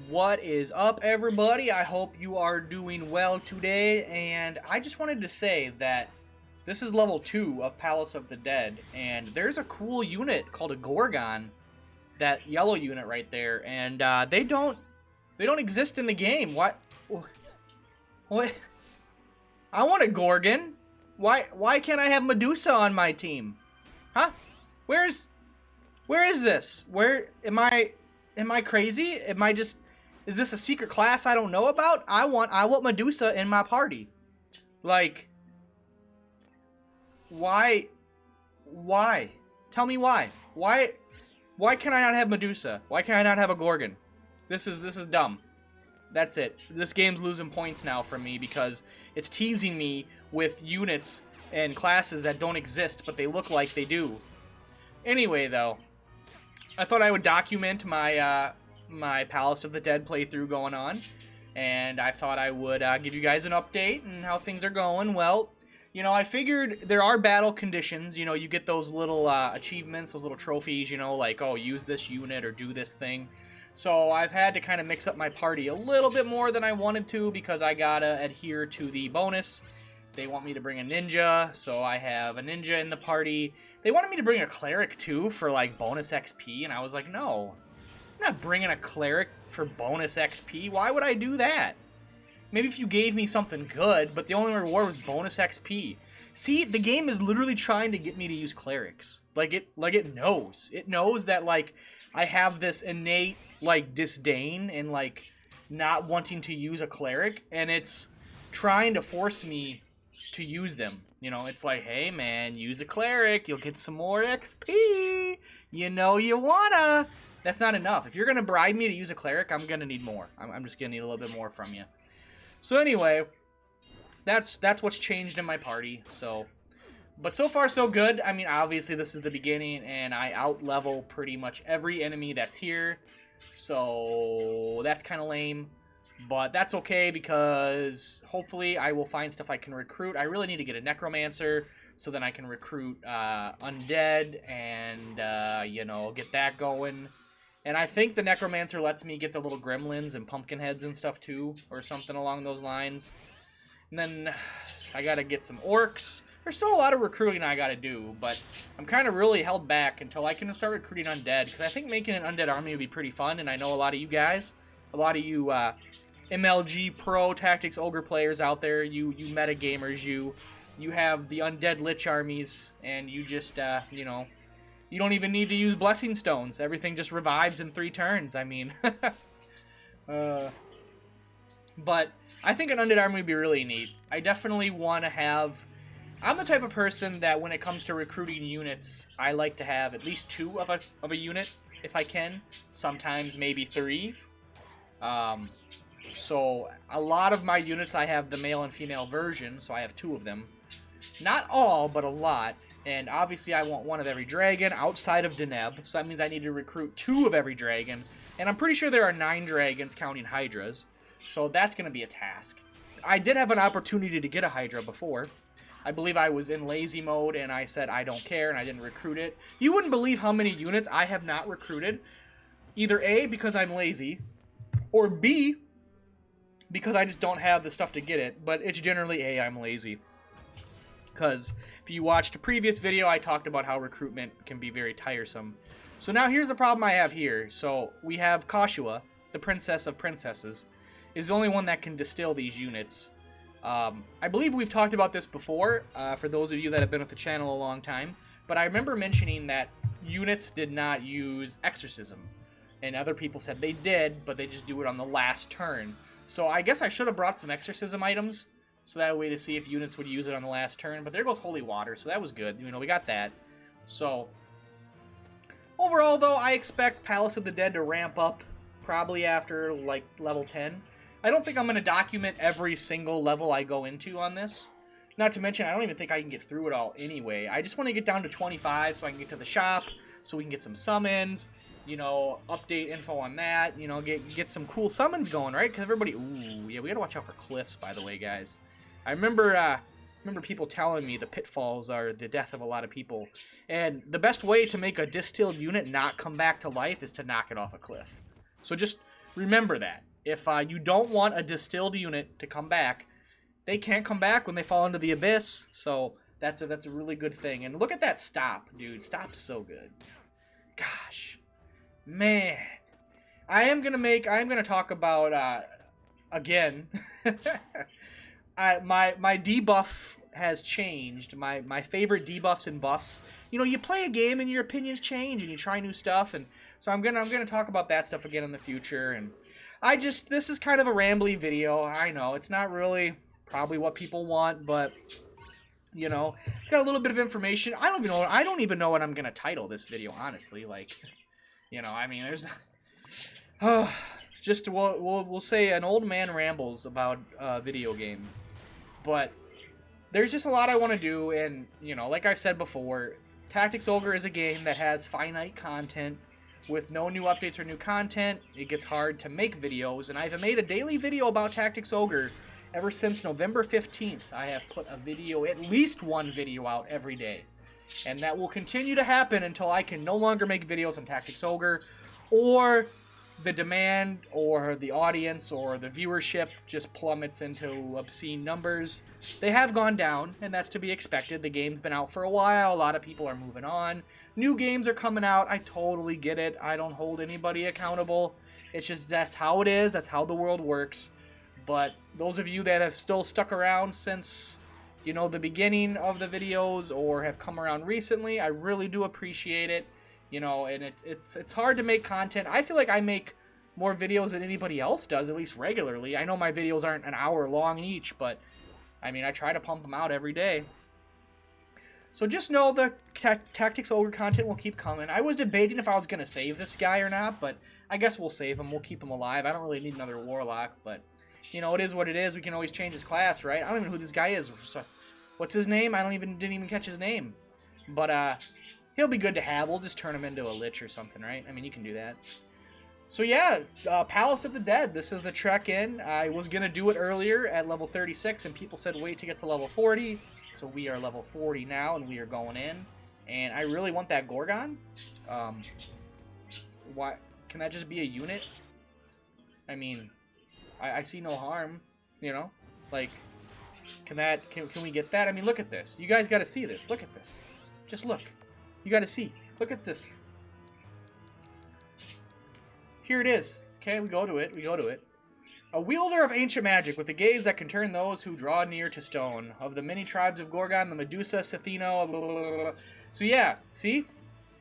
What is up, everybody? I hope you are doing well today, and I just wanted to say that this is level 2 of Palace of the Dead, and there's a cool unit called a Gorgon, that yellow unit right there, and they don't exist in the game. What? What? I want a Gorgon. Why can't I have Medusa on my team? Huh? Where is this? Where am I crazy? Is this a secret class I don't know about? I want Medusa in my party. Like, why? Tell me why. Why can I not have Medusa? Why can I not have a Gorgon? This is dumb. That's it. This game's losing points now for me because it's teasing me with units and classes that don't exist, but they look like they do. Anyway, though, I thought I would document my my Palace of the Dead playthrough going on, and I thought I would give you guys an update and how things are going. Well, you know, I figured there are battle conditions. You know, you get those little achievements, those little trophies, you know, like, oh, use this unit or do this thing. So I've had to kind of mix up my party a little bit more than I wanted to because I gotta adhere to the bonus. They want me to bring a ninja, so I have a ninja in the party. They wanted me to bring a cleric too for like bonus XP, and I was like, no, I'm not bringing a cleric for bonus XP. Why would I do that? Maybe if you gave me something good, but the only reward was bonus XP. See, the game is literally trying to get me to use clerics. Like it knows. It knows that like I have this innate like disdain and like not wanting to use a cleric, and it's trying to force me to use them. You know, it's like, hey man, use a cleric, you'll get some more XP. You know you wanna. That's not enough. If you're gonna bribe me to use a cleric, I'm gonna need more. I'm just gonna need a little bit more from you. So anyway, that's what's changed in my party. So, but so far so good. I mean, obviously this is the beginning, and I out-level pretty much every enemy that's here. So that's kind of lame, but that's okay because hopefully I will find stuff I can recruit. I really need to get a necromancer so then I can recruit undead and you know, get that going. And I think the necromancer lets me get the little gremlins and pumpkin heads and stuff too, or something along those lines. And then I gotta get some orcs. There's still a lot of recruiting I gotta do, but I'm kind of really held back until I can start recruiting undead, because I think making an undead army would be pretty fun, and I know a lot of you guys, a lot of you MLG Pro Tactics Ogre players out there, you meta gamers, you have the undead lich armies, and you just, you know, you don't even need to use blessing stones. Everything just revives in 3 turns. I mean, but I think an undead army would be really neat. I definitely want to have. I'm the type of person that when it comes to recruiting units, I like to have at least 2 of a unit if I can. Sometimes maybe 3. So a lot of my units I have the male and female version, so I have 2 of them. Not all, but a lot. And obviously I want 1 of every dragon outside of Deneb, so that means I need to recruit 2 of every dragon. And I'm pretty sure there are 9 dragons counting hydras, so that's going to be a task. I did have an opportunity to get a hydra before. I believe I was in lazy mode and I said I don't care and I didn't recruit it. You wouldn't believe how many units I have not recruited. Either A, because I'm lazy, or B, because I just don't have the stuff to get it. But it's generally A, I'm lazy. Because if you watched a previous video, I talked about how recruitment can be very tiresome. So now here's the problem I have here. So we have Kashua, the princess of princesses, is the only one that can distill these units. I believe we've talked about this before, for those of you that have been with the channel a long time, but I remember mentioning that units did not use exorcism, and other people said they did, but they just do it on the last turn. So I guess I should have brought some exorcism items, so that way to see if units would use it on the last turn, but there goes holy water, so that was good. You know, we got that. So overall, though, I expect Palace of the Dead to ramp up probably after, like, level 10. I don't think I'm going to document every single level I go into on this. Not to mention, I don't even think I can get through it all anyway. I just want to get down to 25 so I can get to the shop, so we can get some summons, you know, update info on that, you know, get some cool summons going, right? Because everybody, ooh, yeah, we got to watch out for cliffs, by the way, guys. I remember people telling me the pitfalls are the death of a lot of people. And the best way to make a distilled unit not come back to life is to knock it off a cliff. So just remember that. If you don't want a distilled unit to come back, they can't come back when they fall into the abyss. So that's a really good thing. And look at that stop, dude. Stop's so good. Gosh, man. I'm gonna talk about again. My debuff has changed. My favorite debuffs and buffs. You know, you play a game and your opinions change and you try new stuff, and so I'm gonna talk about that stuff again in the future. And this is kind of a rambly video. I know it's not really probably what people want, but you know, it's got a little bit of information. I don't even know what I'm gonna title this video, honestly. Like, you know, I mean, there's just we'll say an old man rambles about a video game, but there's just a lot I want to do. And you know, like I said before, Tactics Ogre is a game that has finite content. With no new updates or new content, it gets hard to make videos, and I've made a daily video about Tactics Ogre ever since November 15th. I have put a video, at least one video out every day, and that will continue to happen until I can no longer make videos on Tactics Ogre, or the demand or the audience or the viewership just plummets into obscene numbers. They have gone down, and that's to be expected. The game's been out for a while. A lot of people are moving on. New games are coming out. I totally get it. I don't hold anybody accountable. It's just that's how it is. That's how the world works. But those of you that have still stuck around since, you know, the beginning of the videos or have come around recently, I really do appreciate it. You know, and it's hard to make content. I feel like I make more videos than anybody else does, at least regularly. I know my videos aren't an hour long each, but I mean, I try to pump them out every day. So just know the Tactics Ogre content will keep coming. I was debating if I was going to save this guy or not, but I guess we'll save him. We'll keep him alive. I don't really need another Warlock, but you know, it is what it is. We can always change his class, right? I don't even know who this guy is. So, what's his name? I didn't even catch his name. But he'll be good to have. We'll just turn him into a Lich or something, right? I mean, you can do that. So yeah, Palace of the Dead. This is the trek in. I was going to do it earlier at level 36, and people said wait to get to level 40. So we are level 40 now, and we are going in. And I really want that Gorgon. Why? Can that just be a unit? I mean, I see no harm, you know? Like, can we get that? I mean, look at this. You guys got to see this. Look at this. Just look. You got to see. Look at this. Here it is. Okay, we go to it. A wielder of ancient magic with a gaze that can turn those who draw near to stone. Of the many tribes of Gorgon, the Medusa, Sethino, blah, blah, blah, blah. So yeah, see?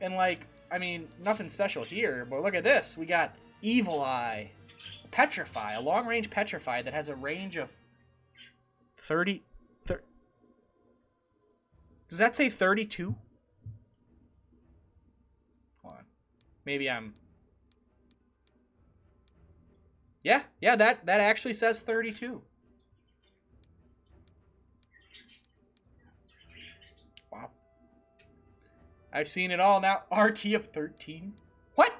And like, I mean, nothing special here, but look at this. We got Evil Eye. Petrify, a long-range Petrify that has a range of 30... Does that say 32? Hold on. Maybe I'm... Yeah, that actually says 32. Wow. I've seen it all now. RT of 13? What?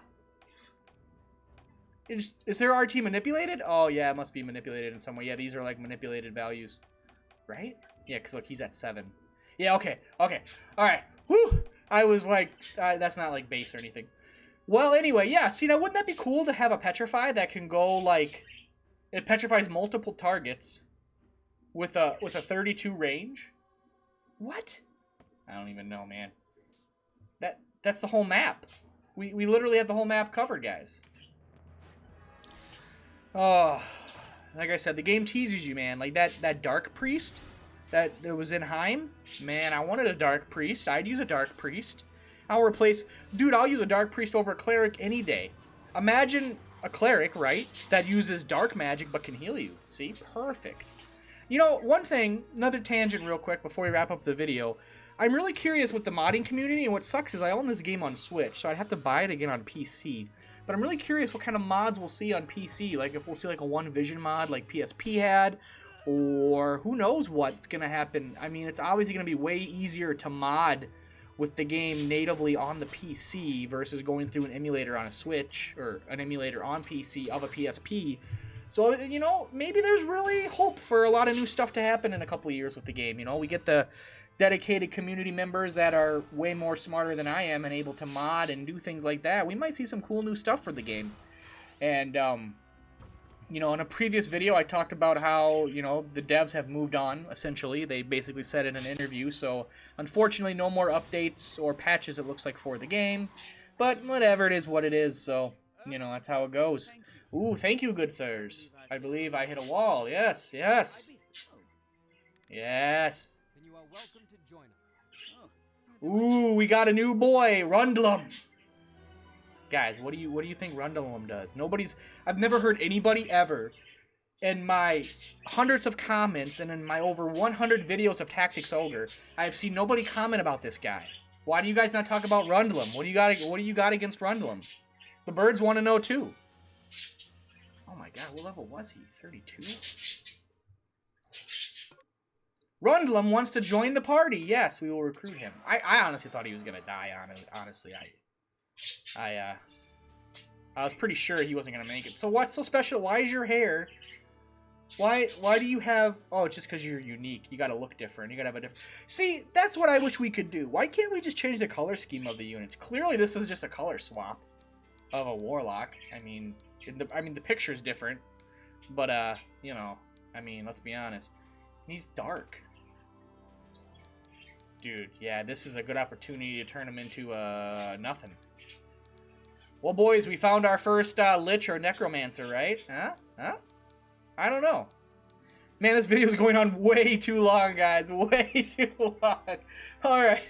Is there RT manipulated? Oh, yeah, it must be manipulated in some way. Yeah, these are like manipulated values. Right? Yeah, because look, he's at 7. Yeah, okay. Alright. Whew! I was like, that's not like base or anything. Well, anyway, yeah, see, now wouldn't that be cool to have a Petrify that can go, like, it petrifies multiple targets with a 32 range? What? I don't even know, man. That's the whole map. We literally have the whole map covered, guys. Oh, like I said, the game teases you, man. Like, that Dark Priest that was in Heim, man, I wanted a Dark Priest. I'd use a Dark Priest. I'll use a Dark Priest over a Cleric any day. Imagine a Cleric, right, that uses Dark Magic but can heal you. See? Perfect. You know, one thing, another tangent real quick before we wrap up the video. I'm really curious with the modding community, and what sucks is I own this game on Switch, so I'd have to buy it again on PC. But I'm really curious what kind of mods we'll see on PC. Like, if we'll see, like, a One Vision mod like PSP had, or who knows what's going to happen. I mean, it's obviously going to be way easier to mod with the game natively on the PC versus going through an emulator on a Switch or an emulator on PC of a PSP. So, you know, maybe there's really hope for a lot of new stuff to happen in a couple of years with the game. You know, we get the dedicated community members that are way more smarter than I am and able to mod and do things like that. We might see some cool new stuff for the game. And You know, in a previous video, I talked about how, you know, the devs have moved on, essentially. They basically said in an interview, so unfortunately no more updates or patches, it looks like, for the game. But whatever, it is what it is, so, you know, that's how it goes. Ooh, thank you, good sirs. I believe I hit a wall. Yes, yes. Yes. Ooh, we got a new boy, Rundlum. Guys, what do you think Rundlum does? I've never heard anybody ever in my hundreds of comments and in my over 100 videos of Tactics Ogre, I have seen nobody comment about this guy. Why do you guys not talk about Rundlum? What do you got against Rundlum? The birds want to know too. Oh my god, what level was he? 32? Rundlum wants to join the party. Yes, we will recruit him. I honestly thought he was gonna die on it. Honestly, I was pretty sure he wasn't gonna make it. So what's so special? Why is your hair? Why do you have? Oh, it's just because you're unique. You gotta look different. You gotta have a different. See, that's what I wish we could do. Why can't we just change the color scheme of the units? Clearly, this is just a color swap of a warlock. I mean, the picture's different, but you know, I mean, let's be honest. He's dark. Dude, yeah, this is a good opportunity to turn him into nothing. Well, boys, we found our first Lich or Necromancer, right? Huh? I don't know. Man, this video is going on way too long, guys. Way too long. Alright.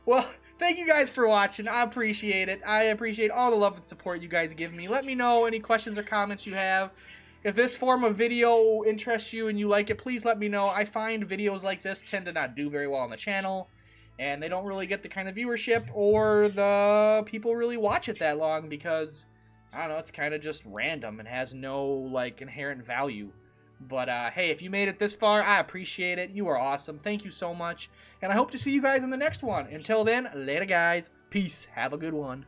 Well, thank you guys for watching. I appreciate it. I appreciate all the love and support you guys give me. Let me know any questions or comments you have. If this form of video interests you and you like it, please let me know. I find videos like this tend to not do very well on the channel, and they don't really get the kind of viewership or the people really watch it that long because, I don't know, it's kind of just random and has no, like, inherent value. But, hey, if you made it this far, I appreciate it. You are awesome. Thank you so much. And I hope to see you guys in the next one. Until then, later, guys. Peace. Have a good one.